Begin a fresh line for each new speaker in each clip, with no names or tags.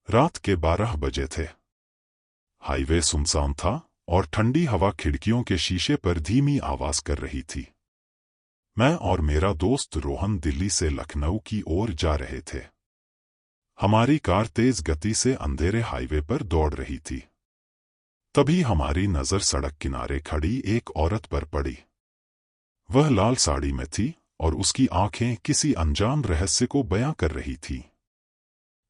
रात के 12 बजे थे। हाईवे सुनसान था और ठंडी हवा खिड़कियों के शीशे पर धीमी आवाज कर रही थी। मैं और मेरा दोस्त रोहन दिल्ली से लखनऊ की ओर जा रहे थे। हमारी कार तेज गति से अंधेरे हाईवे पर दौड़ रही थी। तभी हमारी नजर सड़क किनारे खड़ी एक औरत पर पड़ी। वह लाल साड़ी में थी और उसकी आंखें किसी अनजान रहस्य को बयां कर रही थी।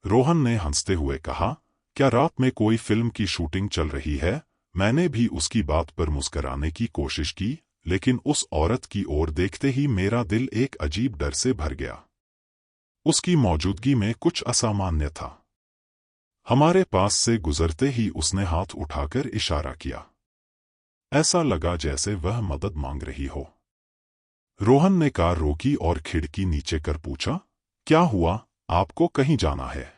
रोहन ने हंसते हुए कहा, क्या रात में कोई फिल्म की शूटिंग चल रही है? मैंने भी उसकी बात पर मुस्कुराने की कोशिश की, लेकिन उस औरत की ओर देखते ही मेरा दिल एक अजीब डर से भर गया। उसकी मौजूदगी में कुछ असामान्य था। हमारे पास से गुजरते ही उसने हाथ उठाकर इशारा किया। ऐसा लगा जैसे वह मदद मांग रही हो। रोहन ने कार रोकी और खिड़की नीचे कर पूछा, क्या हुआ? आपको कहीं जाना है?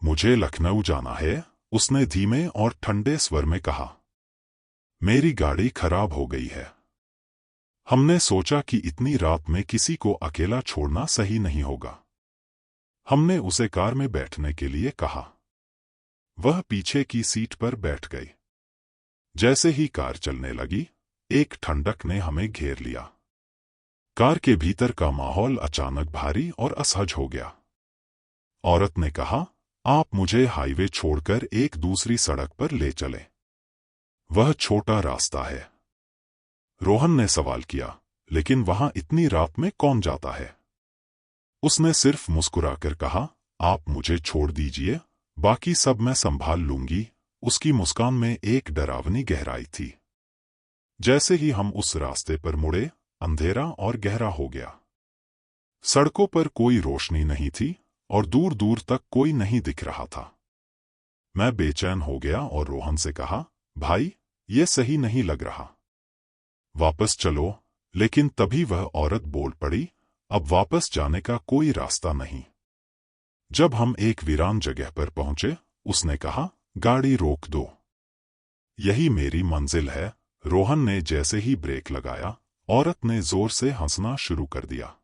मुझे लखनऊ जाना है, उसने धीमे और ठंडे स्वर में कहा। मेरी गाड़ी खराब हो गई है। हमने सोचा कि इतनी रात में किसी को अकेला छोड़ना सही नहीं होगा। हमने उसे कार में बैठने के लिए कहा। वह पीछे की सीट पर बैठ गई। जैसे ही कार चलने लगी, एक ठंडक ने हमें घेर लिया। कार के भीतर का माहौल अचानक भारी और असहज हो गया। औरत ने कहा, आप मुझे हाईवे छोड़कर एक दूसरी सड़क पर ले चले। वह छोटा रास्ता है। रोहन ने सवाल किया, लेकिन वहां इतनी रात में कौन जाता है? उसने सिर्फ मुस्कुराकर कहा, आप मुझे छोड़ दीजिए, बाकी सब मैं संभाल लूंगी। उसकी मुस्कान में एक डरावनी गहराई थी। जैसे ही हम उस रास्ते पर मुड़े, अंधेरा और गहरा हो गया। सड़कों पर कोई रोशनी नहीं थी और दूर दूर तक कोई नहीं दिख रहा था। मैं बेचैन हो गया और रोहन से कहा, भाई, ये सही नहीं लग रहा। वापस चलो। लेकिन तभी वह औरत बोल पड़ी, अब वापस जाने का कोई रास्ता नहीं। जब हम एक वीरान जगह पर पहुंचे, उसने कहा, गाड़ी रोक दो। यही मेरी मंजिल है। रोहन ने जैसे ही ब्रेक लगाया, औरत ने जोर से हंसना शुरू कर दिया।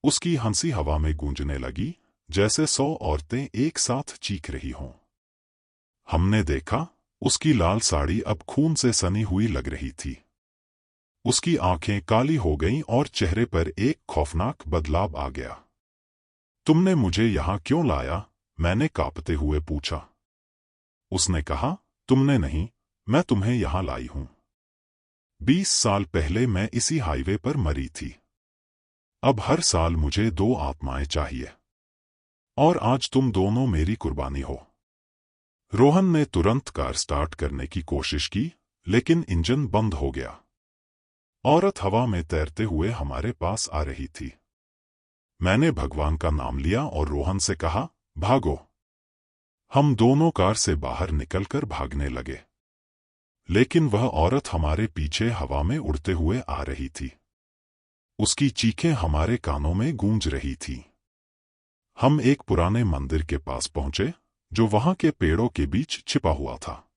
उसकी हंसी हवा में गूंजने लगी, जैसे 100 औरतें एक साथ चीख रही हों। हमने देखा, उसकी लाल साड़ी अब खून से सनी हुई लग रही थी। उसकी आंखें काली हो गईं और चेहरे पर एक खौफनाक बदलाव आ गया। तुमने मुझे यहां क्यों लाया? मैंने कांपते हुए पूछा। उसने कहा, तुमने नहीं, मैं तुम्हें यहां लाई हूं। 20 साल पहले मैं इसी हाईवे पर मरी थी। अब हर साल मुझे 2 आत्माएं चाहिए। और आज तुम दोनों मेरी कुर्बानी हो। रोहन ने तुरंत कार स्टार्ट करने की कोशिश की, लेकिन इंजन बंद हो गया। औरत हवा में तैरते हुए हमारे पास आ रही थी। मैंने भगवान का नाम लिया और रोहन से कहा, भागो। हम दोनों कार से बाहर निकलकर भागने लगे। लेकिन वह औरत हमारे पीछे हवा में उड़ते हुए आ रही थी। उसकी चीखें हमारे कानों में गूंज रही थी। हम एक पुराने मंदिर के पास पहुंचे, जो वहां के पेड़ों के बीच छिपा हुआ था।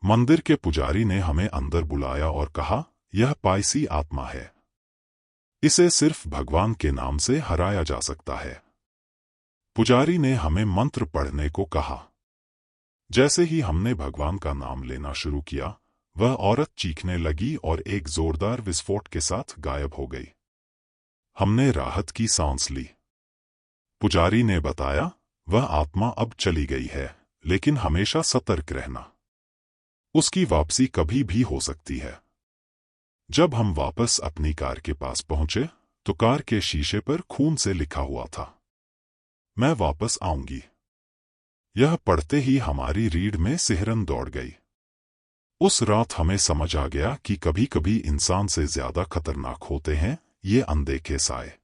मंदिर के पुजारी ने हमें अंदर बुलाया और कहा, यह पायसी आत्मा है। इसे सिर्फ भगवान के नाम से हराया जा सकता है। पुजारी ने हमें मंत्र पढ़ने को कहा। जैसे ही हमने भगवान का नाम लेना शुरू किया, वह औरत चीखने लगी और एक जोरदार विस्फोट के साथ गायब हो गई। हमने राहत की सांस ली। पुजारी ने बताया, वह आत्मा अब चली गई है, लेकिन हमेशा सतर्क रहना। उसकी वापसी कभी भी हो सकती है। जब हम वापस अपनी कार के पास पहुंचे, तो कार के शीशे पर खून से लिखा हुआ था, मैं वापस आऊंगी। यह पढ़ते ही हमारी रीढ़ में सिहरन दौड़ गई। उस रात हमें समझ आ गया कि कभी कभी इंसान से ज्यादा खतरनाक होते हैं ये अनदेखे साए।